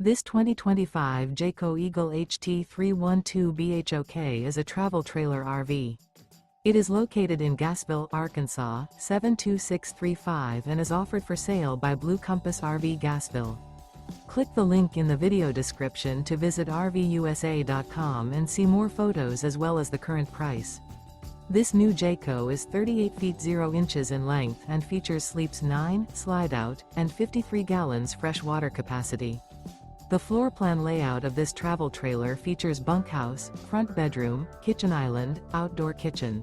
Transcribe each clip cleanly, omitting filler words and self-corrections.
This 2025 Jayco Eagle HT 312 BHOK is a travel trailer RV. It is located in Gassville, Arkansas, 72635 and is offered for sale by Blue Compass RV Gassville. Click the link in the video description to visit RVUSA.com and see more photos as well as the current price. This new Jayco is 38 feet 0 inches in length and features sleeps 9, slide-out, and 53 gallons fresh water capacity. The floor plan layout of this travel trailer features bunkhouse, front bedroom, kitchen island, outdoor kitchen.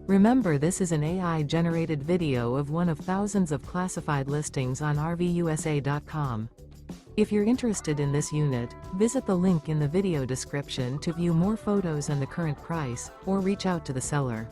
Remember, this is an AI-generated video of one of thousands of classified listings on RVUSA.com. If you're interested in this unit, visit the link in the video description to view more photos and the current price, or reach out to the seller.